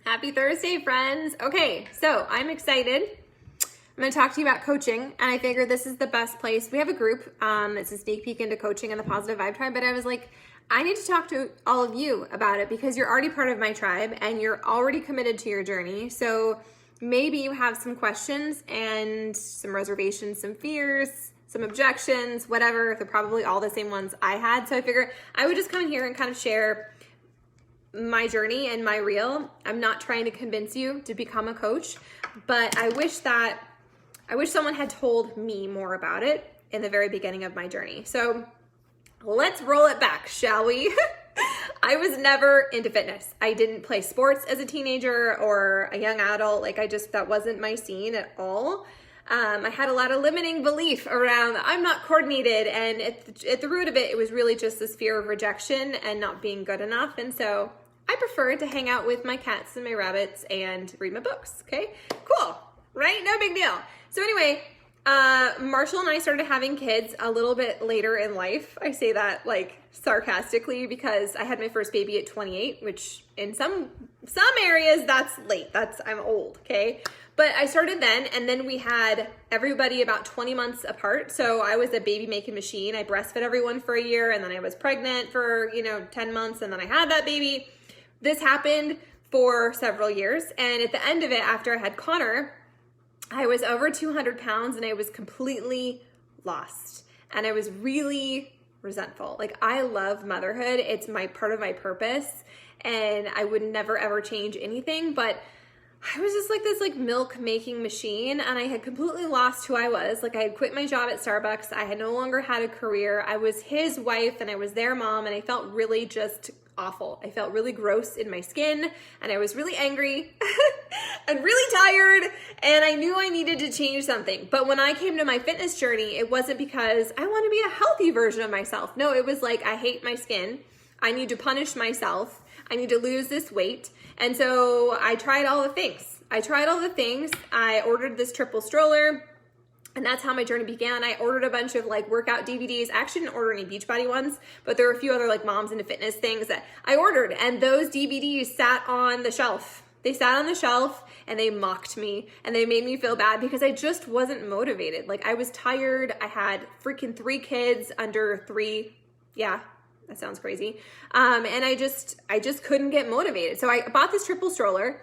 Happy Thursday, friends. Okay, so I'm excited. I'm going to talk to you about coaching, and I figured this is the best place. We have a group. It's a sneak peek into coaching in the Positive Vibe Tribe, but I was like, I need to talk to all of you about it because you're already part of my tribe and you're already committed to your journey. So maybe you have some questions and some reservations, some fears, some objections, whatever. They're probably all the same ones I had. So I figured I would just come in here and kind of share my journey and my reel. I'm not trying to convince you to become a coach, but I wish someone had told me more about it in the very beginning of my journey. So let's roll it back, shall we? I was never into fitness. I didn't play sports as a teenager or a young adult. That wasn't my scene at all. I had a lot of limiting belief around I'm not coordinated, and at the root of it, it was really just this fear of rejection and not being good enough. And so I prefer to hang out with my cats and my rabbits and read my books. Okay, cool, right? No big deal. So anyway, Marshall and I started having kids a little bit later in life. I say that like sarcastically because I had my first baby at 28, which in some areas that's late. I'm old, okay? But I started then, and then we had everybody about 20 months apart. So I was a baby making machine. I breastfed everyone for a year, and then I was pregnant for 10 months, and then I had that baby. This happened for several years, and at the end of it, after I had Connor, I was over 200 pounds and I was completely lost, and I was really resentful. Like, I love motherhood. It's part of my purpose, and I would never ever change anything, but I was just like this milk making machine, and I had completely lost who I was. Like, I had quit my job at Starbucks. I had no longer had a career. I was his wife and I was their mom, and I felt really just awful. I felt really gross in my skin, and I was really angry and really tired, and I knew I needed to change something. But when I came to my fitness journey, it wasn't because I want to be a healthy version of myself. No, it was like, I hate my skin. I need to punish myself. I need to lose this weight. And so I tried all the things. I ordered this triple stroller, and that's how my journey began. I ordered a bunch of workout DVDs. I actually didn't order any Beachbody ones, but there were a few other moms into fitness things that I ordered, and those DVDs sat on the shelf. They sat on the shelf and they mocked me, and they made me feel bad because I just wasn't motivated. I was tired. I had freaking 3 kids under 3. Yeah, that sounds crazy. And I just couldn't get motivated. So I bought this triple stroller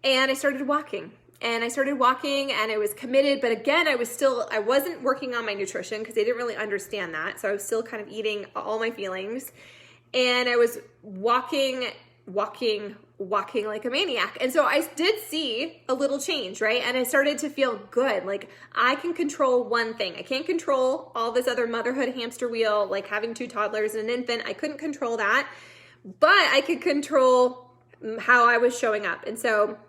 and I started walking. And I was committed, but again, I wasn't working on my nutrition because they didn't really understand that. So I was still kind of eating all my feelings, and I was walking like a maniac. And so I did see a little change, right? And I started to feel good. Like, I can control one thing. I can't control all this other motherhood hamster wheel, like having 2 toddlers and an infant. I couldn't control that, but I could control how I was showing up. And so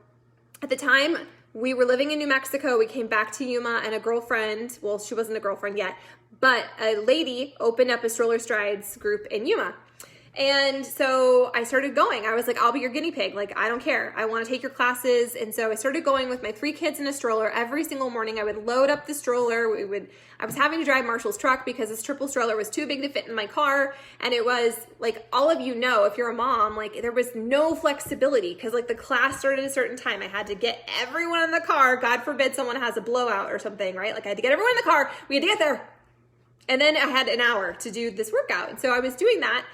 at the time, we were living in New Mexico. We came back to Yuma, and a girlfriend, well, she wasn't a girlfriend yet, but a lady opened up a Stroller Strides group in Yuma. And so I started going. I was like, I'll be your guinea pig. I don't care. I want to take your classes. And so I started going with my 3 kids in a stroller. Every single morning I would load up the stroller. I was having to drive Marshall's truck because this triple stroller was too big to fit in my car. And it was all of you know, if you're a mom, there was no flexibility because the class started at a certain time. I had to get everyone in the car. God forbid someone has a blowout or something, right? I had to get everyone in the car. We had to get there. And then I had an hour to do this workout. And so I was doing that.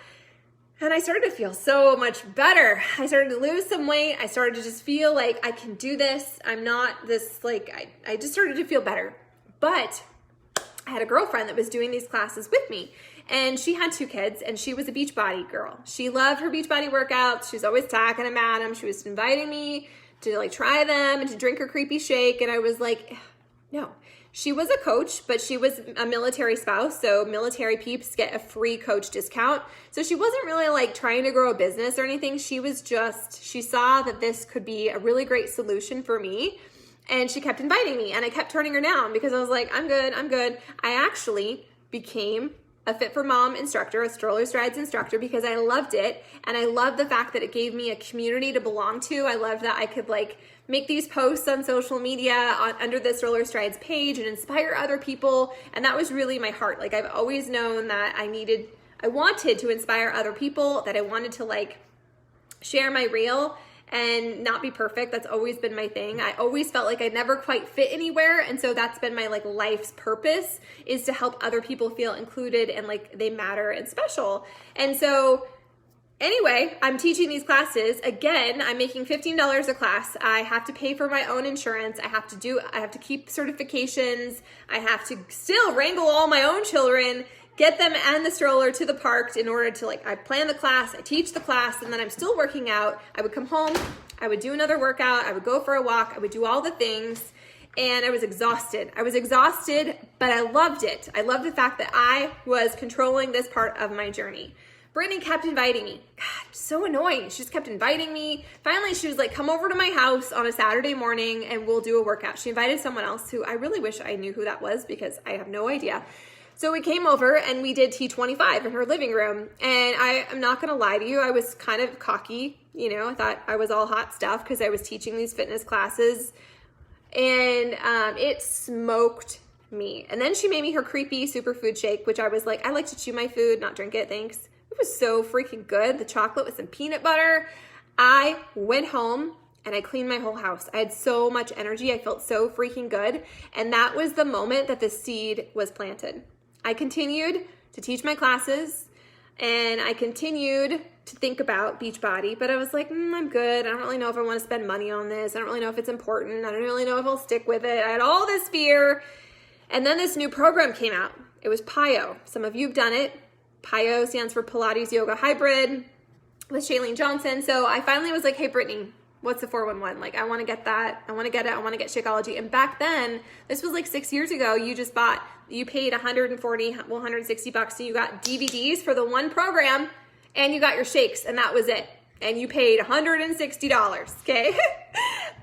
And I started to feel so much better. I started to lose some weight. I started to just feel like I can do this. I'm not this, I just started to feel better. But I had a girlfriend that was doing these classes with me, and she had 2 kids, and she was a Beachbody girl. She loved her Beachbody workouts. She was always talking about them. She was inviting me to try them and to drink her creepy shake. And I was like, no. She was a coach, but she was a military spouse, so military peeps get a free coach discount. So she wasn't really trying to grow a business or anything. She saw that this could be a really great solution for me, and she kept inviting me, and I kept turning her down because I was like, I'm good. I actually became a Fit for Mom instructor, a Stroller Strides instructor, because I loved it, and I loved the fact that it gave me a community to belong to. I loved that I could make these posts on social media under the Stroller Strides page and inspire other people. And that was really my heart. I've always known that I wanted to inspire other people, that I wanted to share my reel and not be perfect. That's always been my thing. I always felt like I never quite fit anywhere. And so that's been my like life's purpose, is to help other people feel included and like they matter and special. And so anyway, I'm teaching these classes. Again, I'm making $15 a class. I have to pay for my own insurance. I have to keep certifications. I have to still wrangle all my own children, get them and the stroller to the park in order to I plan the class, I teach the class, and then I'm still working out. I would come home, I would do another workout, I would go for a walk, I would do all the things, and I was exhausted. But I loved it. I loved the fact that I was controlling this part of my journey. Brittany kept inviting me. God, so annoying. She just kept inviting me. Finally, she was like, come over to my house on a Saturday morning and we'll do a workout. She invited someone else who I really wish I knew who that was because I have no idea. So we came over and we did T25 in her living room. And I'm not going to lie to you, I was kind of cocky. I thought I was all hot stuff because I was teaching these fitness classes. And it smoked me. And then she made me her creepy superfood shake, which I was like, I like to chew my food, not drink it, thanks. It was so freaking good. The chocolate with some peanut butter. I went home and I cleaned my whole house. I had so much energy. I felt so freaking good. And that was the moment that the seed was planted. I continued to teach my classes and I continued to think about Beachbody, but I was like, I'm good. I don't really know if I want to spend money on this. I don't really know if it's important. I don't really know if I'll stick with it. I had all this fear. And then this new program came out. It was PYO. Some of you have done it. PYO stands for Pilates Yoga Hybrid with Shailene Johnson. So I finally was like, hey, Brittany, what's the 411? I want to get that. I want to get it. I want to get Shakeology. And back then, this was 6 years ago, you paid $140, $160 and you got DVDs for the one program and you got your shakes and that was it. And you paid $160, okay?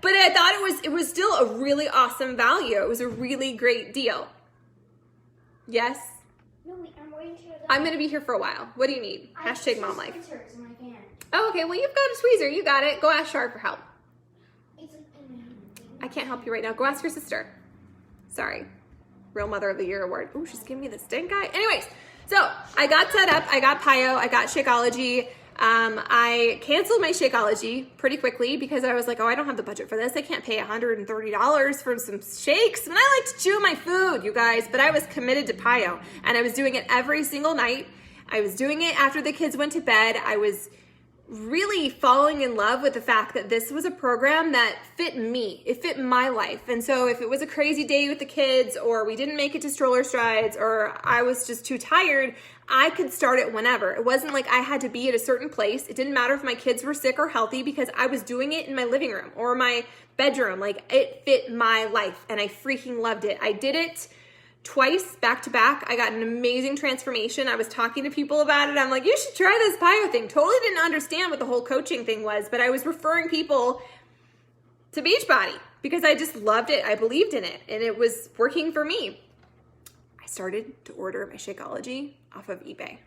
But I thought it was still a really awesome value. It was a really great deal. Yes? No, I'm waiting to hear that. I'm going to be here for a while. What do you need? Hashtag mom life. In my van. Oh, okay. Well, you've got a tweezer. You got it. Go ask Shar for help. It's in my hand. I can't help you right now. Go ask your sister. Sorry. Real Mother of the Year award. Oh, she's giving me the stink eye. Anyways, so I got set up. I got PYO. I got Shakeology. I canceled my Shakeology pretty quickly because I was like, oh, I don't have the budget for this. I can't pay $130 for some shakes. And I like to chew my food, you guys, but I was committed to PYO and I was doing it every single night. I was doing it after the kids went to bed. I was really falling in love with the fact that this was a program that fit me. It fit my life. And so if it was a crazy day with the kids or we didn't make it to stroller strides or I was just too tired, I could start it whenever. It wasn't like I had to be at a certain place. It didn't matter if my kids were sick or healthy because I was doing it in my living room or my bedroom. It fit my life and I freaking loved it. I did it twice back to back. I got an amazing transformation. I was talking to people about it. I'm like, you should try this PYO thing. Totally didn't understand what the whole coaching thing was, but I was referring people to Beachbody because I just loved it. I believed in it and it was working for me. I started to order my Shakeology off of eBay.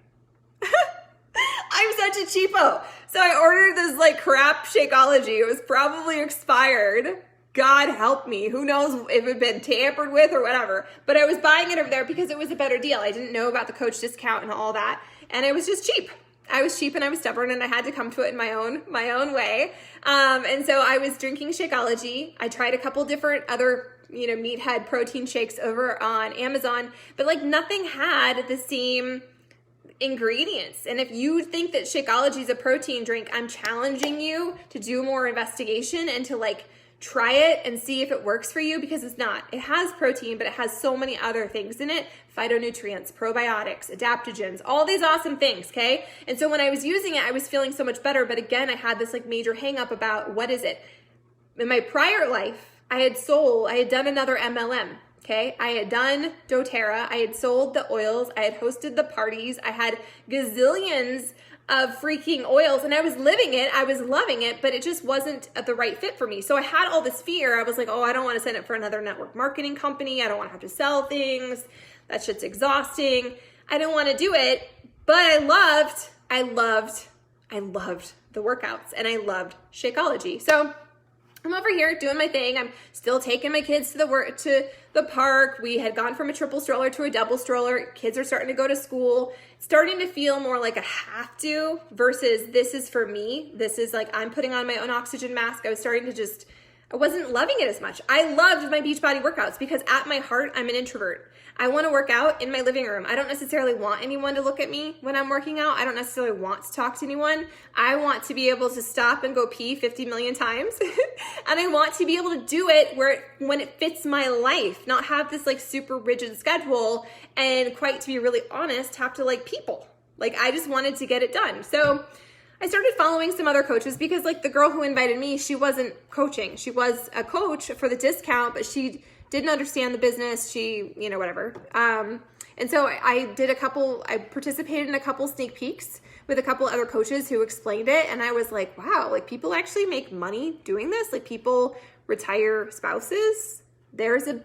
I'm such a cheapo. So I ordered this crap Shakeology. It was probably expired. God help me. Who knows if it had been tampered with or whatever. But I was buying it over there because it was a better deal. I didn't know about the coach discount and all that. And it was just cheap. I was cheap and I was stubborn and I had to come to it in my own way. And so I was drinking Shakeology. I tried a couple different other meathead protein shakes over on Amazon, but nothing had the same ingredients. And if you think that Shakeology is a protein drink, I'm challenging you to do more investigation and to try it and see if it works for you because it's not. It has protein, but it has so many other things in it. Phytonutrients, probiotics, adaptogens, all these awesome things, okay? And so when I was using it, I was feeling so much better. But again, I had this major hang up about what is it? In my prior life, I had done another MLM, okay? I had done doTERRA. I had sold the oils. I had hosted the parties. I had gazillions of freaking oils and I was living it. I was loving it, but it just wasn't the right fit for me. So I had all this fear. I was like, oh, I don't want to sign up for another network marketing company. I don't want to have to sell things. That shit's exhausting. I didn't want to do it, but I loved the workouts and I loved Shakeology. So I'm over here doing my thing. I'm still taking my kids to the park. We had gone from a triple stroller to a double stroller. Kids are starting to go to school. It's starting to feel more like a have to versus this is for me. This is like I'm putting on my own oxygen mask. I wasn't loving it as much. I loved my Beachbody workouts because at my heart, I'm an introvert. I want to work out in my living room. I don't necessarily want anyone to look at me when I'm working out. I don't necessarily want to talk to anyone. I want to be able to stop and go pee 50 million times. And I want to be able to do it when it fits my life, not have this like super rigid schedule and quite to be really honest, have to like people. Like I just wanted to get it done. So I started following some other coaches because like the girl who invited me, she wasn't coaching. She was a coach for the discount, but she didn't understand the business. She, whatever. And so I participated in a couple sneak peeks with a couple other coaches who explained it. And I was like, wow, like people actually make money doing this. Like people retire spouses. There's a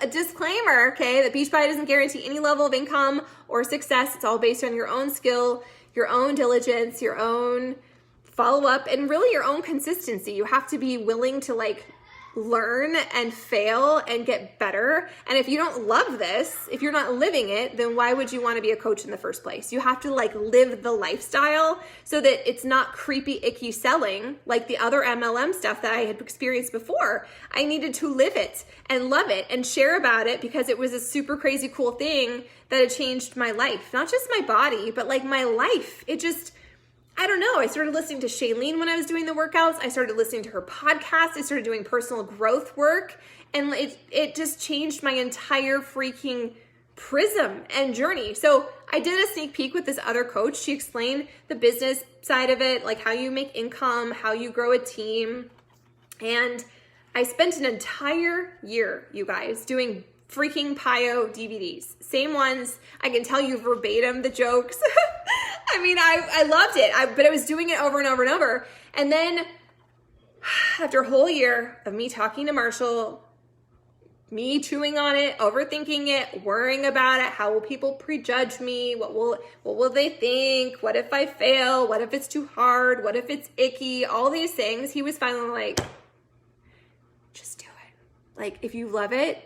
disclaimer, okay, that Beachbody doesn't guarantee any level of income or success. It's all based on your own skill, your own diligence, your own follow-up, and really your own consistency. You have to be willing to like learn and fail and get better. And if you don't love this, if you're not living it, then why would you want to be a coach in the first place? You have to like live the lifestyle so that it's not creepy, icky selling like the other MLM stuff that I had experienced before. I needed to live it and love it and share about it because it was a super crazy cool thing that had changed my life, not just my body, but like my life. I don't know. I started listening to Shailene when I was doing the workouts. I started listening to her podcast. I started doing personal growth work. And it just changed my entire freaking prism and journey. So I did a sneak peek with this other coach. She explained the business side of it, like how you make income, how you grow a team. And I spent an entire year, you guys, doing freaking PIO DVDs. Same ones. I can tell you verbatim the jokes. I mean, I loved it, but I was doing it over and over and over. And then after a whole year of me talking to Marshall, me chewing on it, overthinking it, worrying about it, how will people prejudge me? What will they think? What if I fail? What if it's too hard? What if it's icky? All these things. He was finally like, just do it. Like, if you love it,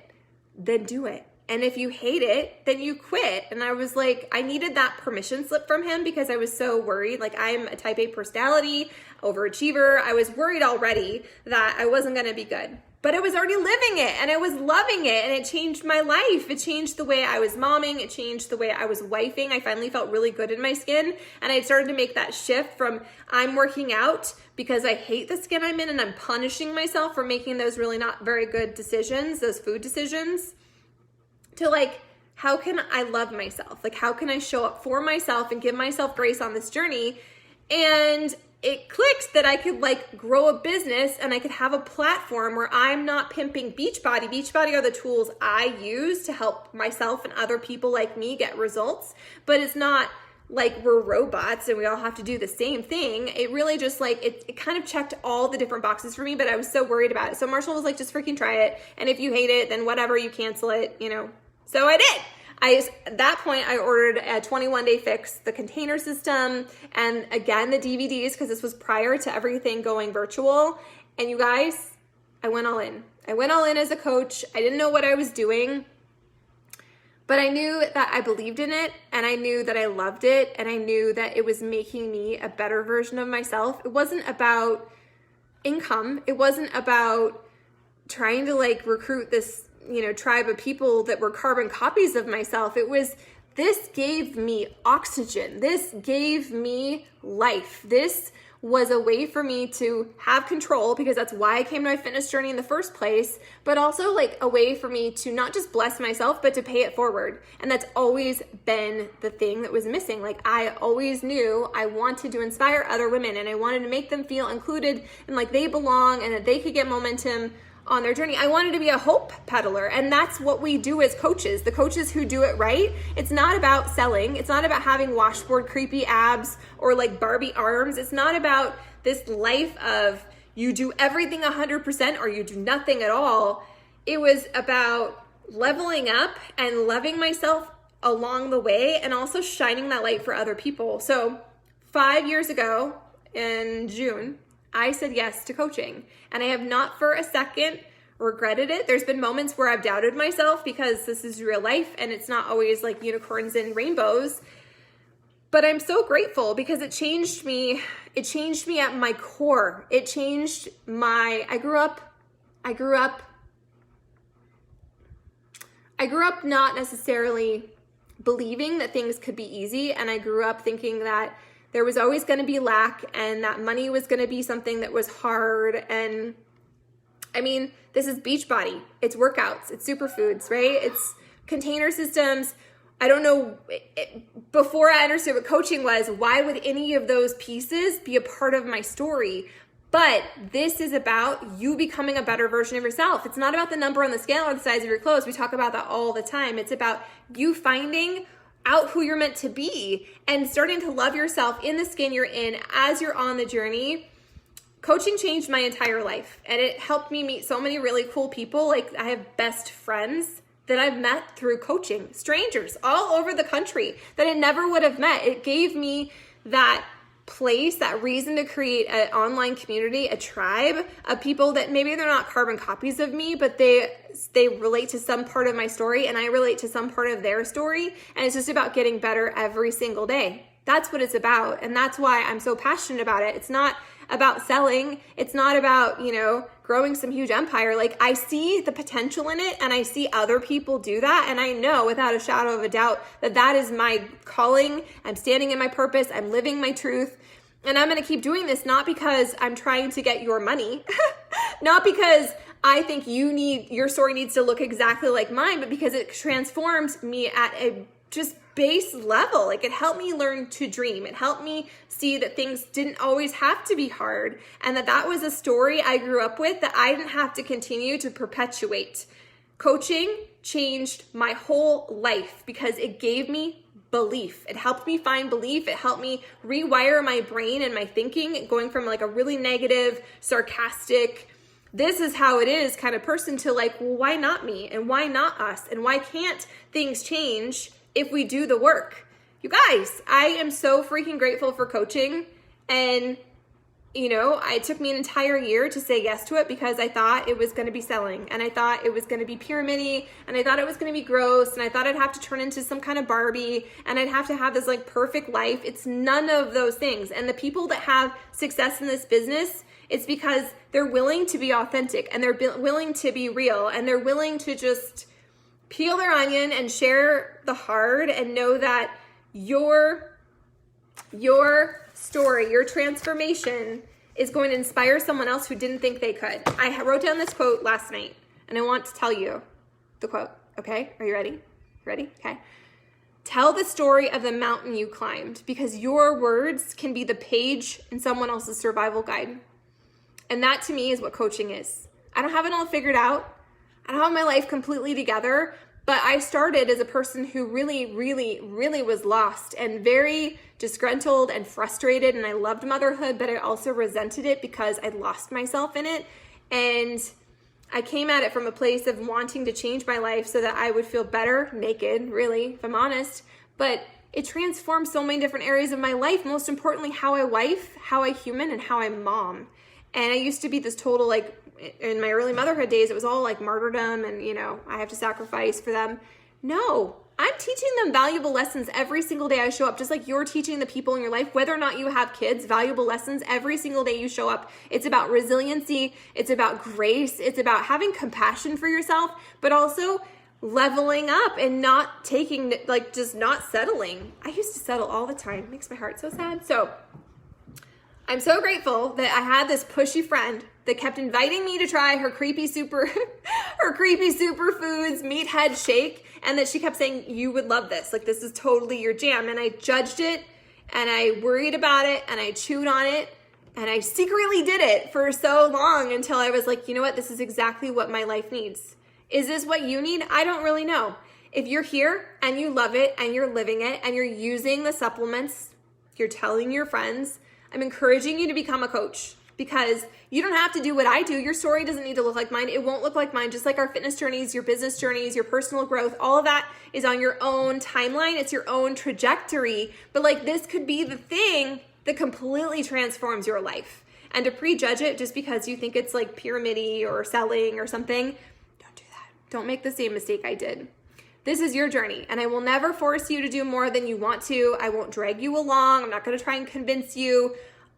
then do it. And if you hate it, then you quit. And I was like, I needed that permission slip from him because I was so worried. Like I'm a type A personality, overachiever. I was worried already that I wasn't going to be good, but I was already living it and I was loving it. And it changed my life. It changed the way I was momming. It changed the way I was wifing. I finally felt really good in my skin. And I started to make that shift from I'm working out because I hate the skin I'm in and I'm punishing myself for making those really not very good decisions, those food decisions, to like, how can I love myself? Like, how can I show up for myself and give myself grace on this journey? And it clicked that I could like grow a business and I could have a platform where I'm not pimping Beachbody. Beachbody are the tools I use to help myself and other people like me get results, but it's not like we're robots and we all have to do the same thing. It really just like, it kind of checked all the different boxes for me, but I was so worried about it. So Marshall was like, just freaking try it. And if you hate it, then whatever, you cancel it, So I did. At that point, I ordered a 21-day fix, the container system, and again, the DVDs, because this was prior to everything going virtual. And you guys, I went all in. I went all in as a coach. I didn't know what I was doing, but I knew that I believed in it, and I knew that I loved it, and I knew that it was making me a better version of myself. It wasn't about income. It wasn't about trying to like recruit this tribe of people that were carbon copies of myself. It was, this gave me oxygen. This gave me life. This was a way for me to have control because that's why I came to my fitness journey in the first place, but also like a way for me to not just bless myself, but to pay it forward. And that's always been the thing that was missing. Like I always knew I wanted to inspire other women and I wanted to make them feel included and like they belong and that they could get momentum on their journey. I wanted to be a hope peddler, and that's what we do as coaches. The coaches who do it right, it's not about selling. It's not about having washboard creepy abs or like Barbie arms. It's not about this life of you do everything 100% or you do nothing at all. It was about leveling up and loving myself along the way and also shining that light for other people. So 5 years ago in June, I said yes to coaching, and I have not for a second regretted it. There's been moments where I've doubted myself because this is real life and it's not always like unicorns and rainbows. But I'm so grateful because it changed me. It changed me at my core. It changed I grew up not necessarily believing that things could be easy. And I grew up thinking that there was always going to be lack and that money was going to be something that was hard. And I mean, this is Beachbody. It's workouts. It's superfoods, right? It's container systems. I don't know, before I understood what coaching was, why would any of those pieces be a part of my story? But this is about you becoming a better version of yourself. It's not about the number on the scale or the size of your clothes. We talk about that all the time. It's about you finding out who you're meant to be and starting to love yourself in the skin you're in as you're on the journey. Coaching changed my entire life, and it helped me meet so many really cool people. Like, I have best friends that I've met through coaching, strangers all over the country that I never would have met. It gave me that place, that reason to create an online community, a tribe of people that maybe they're not carbon copies of me, but they relate to some part of my story and I relate to some part of their story. And it's just about getting better every single day. That's what it's about. And that's why I'm so passionate about it. It's not about selling. It's not about, growing some huge empire. Like, I see the potential in it and I see other people do that. And I know without a shadow of a doubt that that is my calling. I'm standing in my purpose. I'm living my truth. And I'm going to keep doing this, not because I'm trying to get your money, not because I think your story needs to look exactly like mine, but because it transforms me at a just base level. Like, it helped me learn to dream. It helped me see that things didn't always have to be hard and that was a story I grew up with that I didn't have to continue to perpetuate. Coaching changed my whole life because it gave me belief. It helped me find belief. It helped me rewire my brain and my thinking, going from like a really negative, sarcastic, this is how it is kind of person to like, well, why not me? And why not us? And why can't things change if we do the work? You guys, I am so freaking grateful for coaching. And, it took me an entire year to say yes to it because I thought it was going to be selling and I thought it was going to be pyramid-y and I thought it was going to be gross and I thought I'd have to turn into some kind of Barbie and I'd have to have this like perfect life. It's none of those things. And the people that have success in this business, it's because they're willing to be authentic and they're willing to be real and they're willing to just peel their onion and share the hard and know that your story, your transformation is going to inspire someone else who didn't think they could. I wrote down this quote last night and I want to tell you the quote. Okay, are you ready? Ready? Okay. Tell the story of the mountain you climbed because your words can be the page in someone else's survival guide. And that to me is what coaching is. I don't have it all figured out. I don't have my life completely together, but I started as a person who really, really, really was lost and very disgruntled and frustrated. And I loved motherhood, but I also resented it because I lost myself in it. And I came at it from a place of wanting to change my life so that I would feel better naked, really, if I'm honest. But it transformed so many different areas of my life. Most importantly, how I wife, how I human, and how I mom. And I used to be this total, like, in my early motherhood days, it was all like martyrdom and, I have to sacrifice for them. No, I'm teaching them valuable lessons every single day I show up, just like you're teaching the people in your life, whether or not you have kids, valuable lessons every single day you show up. It's about resiliency. It's about grace. It's about having compassion for yourself, but also leveling up and not taking, like, just not settling. I used to settle all the time. It makes my heart so sad. So I'm so grateful that I had this pushy friend that kept inviting me to try her creepy superfoods meathead shake, and that she kept saying, you would love this. Like, this is totally your jam. And I judged it, and I worried about it, and I chewed on it, and I secretly did it for so long until I was like, you know what? This is exactly what my life needs. Is this what you need? I don't really know. If you're here and you love it and you're living it and you're using the supplements, you're telling your friends, I'm encouraging you to become a coach because you don't have to do what I do. Your story doesn't need to look like mine. It won't look like mine. Just like our fitness journeys, your business journeys, your personal growth, all of that is on your own timeline. It's your own trajectory. But like, this could be the thing that completely transforms your life. and to prejudge it just because you think it's like pyramid-y or selling or something, don't do that. Don't make the same mistake I did. This is your journey, and I will never force you to do more than you want to. I won't drag you along. I'm not going to try and convince you.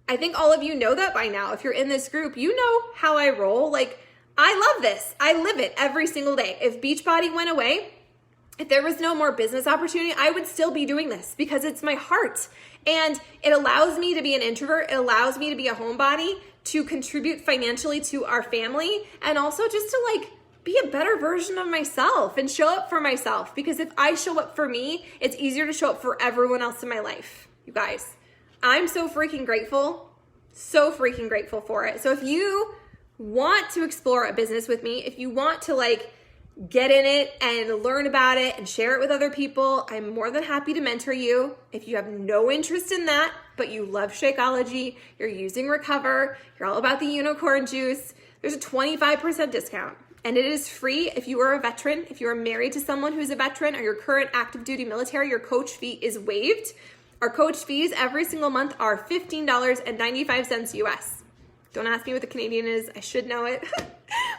I think all of you know that by now. If you're in this group, you know how I roll. Like, I love this. I live it every single day. If Beachbody went away, if there was no more business opportunity, I would still be doing this because it's my heart. And it allows me to be an introvert. It allows me to be a homebody, to contribute financially to our family, and also just to like be a better version of myself and show up for myself. Because if I show up for me, it's easier to show up for everyone else in my life. You guys, I'm so freaking grateful for it. So if you want to explore a business with me, if you want to like get in it and learn about it and share it with other people, I'm more than happy to mentor you. If you have no interest in that, but you love Shakeology, you're using Recover, you're all about the unicorn juice, there's a 25% discount. And it is free if you are a veteran. If you are married to someone who's a veteran or your current active duty military, your coach fee is waived. Our coach fees every single month are $15.95 US. Don't ask me what the Canadian is. I should know it.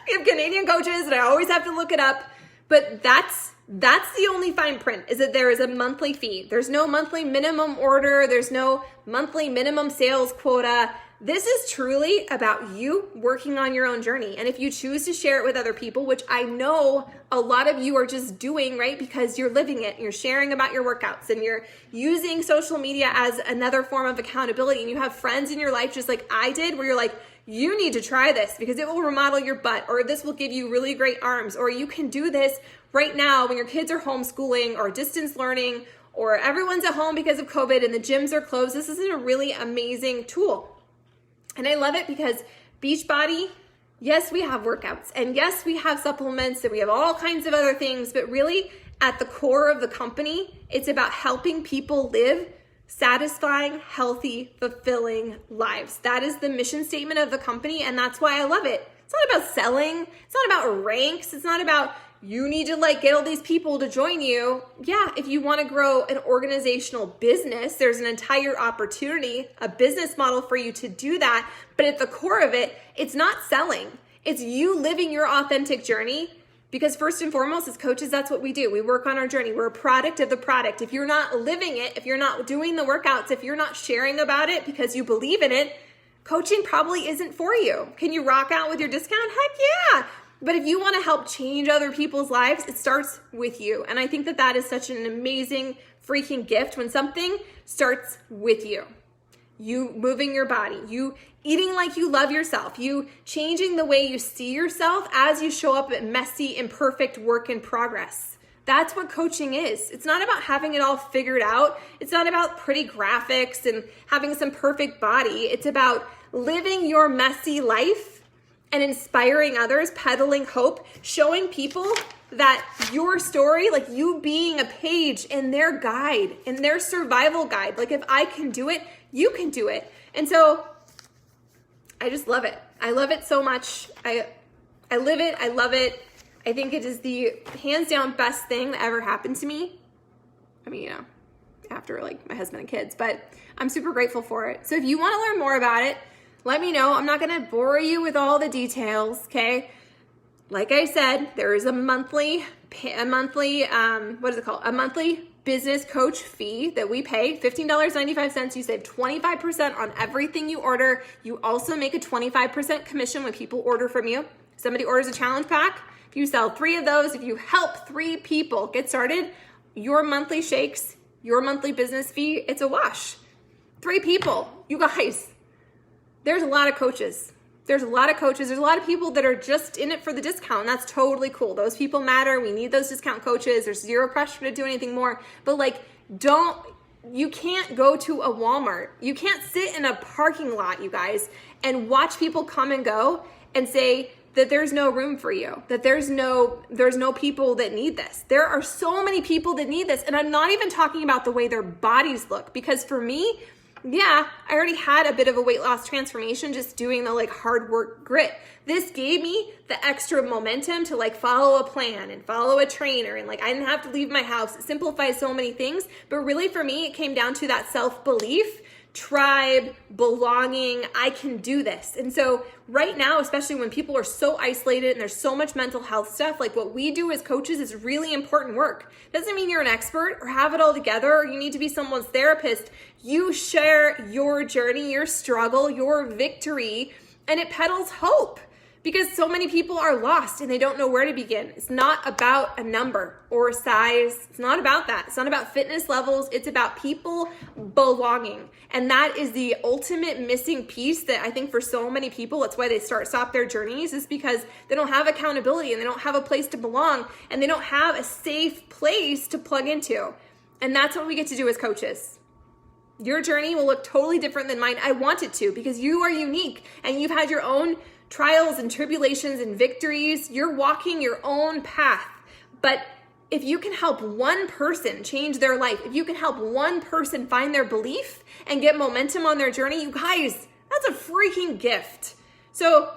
We have Canadian coaches and I always have to look it up. But that's the only fine print, is that there is a monthly fee. There's no monthly minimum order. There's no monthly minimum sales quota. This is truly about you working on your own journey. And if you choose to share it with other people, which I know a lot of you are just doing, right? Because you're living it and you're sharing about your workouts and you're using social media as another form of accountability. And you have friends in your life, just like I did, where you're like, you need to try this because it will remodel your butt, or this will give you really great arms, or you can do this right now when your kids are homeschooling or distance learning, or everyone's at home because of COVID and the gyms are closed. This is a really amazing tool. And I love it because Beachbody, yes, we have workouts, and yes, we have supplements, and we have all kinds of other things, but really at the core of the company, it's about helping people live satisfying, healthy, fulfilling lives. That is the mission statement of the company, and that's why I love it. It's not about selling. It's not about ranks. It's not about you need to like get all these people to join you. Yeah, if you want to grow an organizational business, there's an entire opportunity, a business model for you to do that. But at the core of it, it's not selling. It's you living your authentic journey. Because first and foremost, as coaches, that's what we do. We work on our journey. We're a product of the product. If you're not living it, if you're not doing the workouts, if you're not sharing about it because you believe in it, coaching probably isn't for you. Can you rock out with your discount? Heck yeah. But if you want to help change other people's lives, it starts with you. And I think that that is such an amazing freaking gift when something starts with you. You moving your body, you eating like you love yourself, you changing the way you see yourself as you show up at messy, imperfect work in progress. That's what coaching is. It's not about having it all figured out. It's not about pretty graphics and having some perfect body. It's about living your messy life and inspiring others, peddling hope, showing people that your story, like you being a page in their guide, in their survival guide. Like if I can do it, you can do it. And so I just love it. I love it so much. I live it. I love it. I think it is the hands down best thing that ever happened to me. I mean, after like my husband and kids, but I'm super grateful for it. So if you want to learn more about it, let me know. I'm not going to bore you with all the details, okay? Like I said, there is a monthly business coach fee that we pay, $15.95. You save 25% on everything you order. You also make a 25% commission when people order from you. Somebody orders a challenge pack. If you sell 3 of those, if you help 3 people get started, your monthly shakes, your monthly business fee, it's a wash. 3 people, you guys. There's a lot of coaches. There's a lot of people that are just in it for the discount, and that's totally cool. Those people matter. We need those discount coaches. There's zero pressure to do anything more. But you can't go to a Walmart. You can't sit in a parking lot, you guys, and watch people come and go and say that there's no room for you, that there's no people that need this. There are so many people that need this. And I'm not even talking about the way their bodies look, because for me, yeah, I already had a bit of a weight loss transformation just doing the hard work grit. This gave me the extra momentum to follow a plan and follow a trainer, and I didn't have to leave my house. It simplifies so many things, but really for me, it came down to that self-belief tribe, belonging. I can do this. And so right now, especially when people are so isolated and there's so much mental health stuff, like what we do as coaches is really important work. Doesn't mean you're an expert or have it all together or you need to be someone's therapist. You share your journey, your struggle, your victory, and it peddles hope. Because so many people are lost and they don't know where to begin. It's not about a number or a size. It's not about that. It's not about fitness levels. It's about people belonging. And that is the ultimate missing piece that I think for so many people, that's why they stop their journeys, is because they don't have accountability and they don't have a place to belong and they don't have a safe place to plug into. And that's what we get to do as coaches. Your journey will look totally different than mine. I want it to, because you are unique and you've had your own trials and tribulations and victories. You're walking your own path. But if you can help one person change their life, if you can help one person find their belief and get momentum on their journey, you guys, that's a freaking gift. So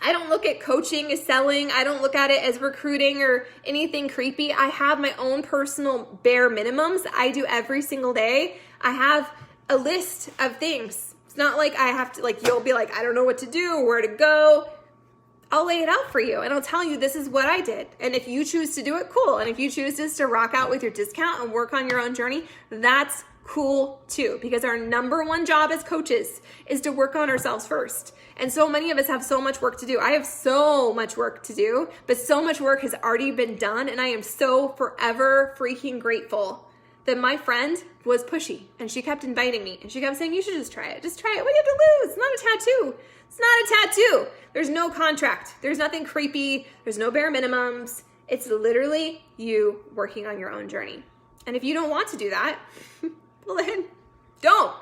I don't look at coaching as selling. I don't look at it as recruiting or anything creepy. I have my own personal bare minimums I do every single day. I have a list of things. It's not like I have to, like, you'll be like, I don't know what to do, where to go. I'll lay it out for you and I'll tell you this is what I did. And if you choose to do it, cool. And if you choose just to rock out with your discount and work on your own journey, that's cool too. Because our number one job as coaches is to work on ourselves first. And so many of us have so much work to do. I have so much work to do, but so much work has already been done. And I am so forever freaking grateful that my friend was pushy and she kept inviting me and she kept saying, you should just try it. Just try it. What do you have to lose? It's not a tattoo. It's not a tattoo. There's no contract. There's nothing creepy. There's no bare minimums. It's literally you working on your own journey. And if you don't want to do that, well then don't.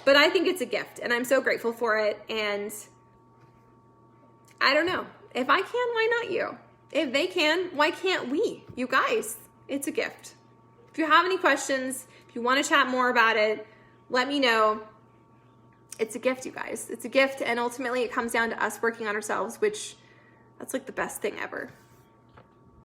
But I think it's a gift and I'm so grateful for it. And I don't know. If I can, why not you? If they can, why can't we? You guys, it's a gift. If you have any questions, if you want to chat more about it, let me know. It's a gift, you guys. It's a gift, and ultimately it comes down to us working on ourselves, which that's like the best thing ever.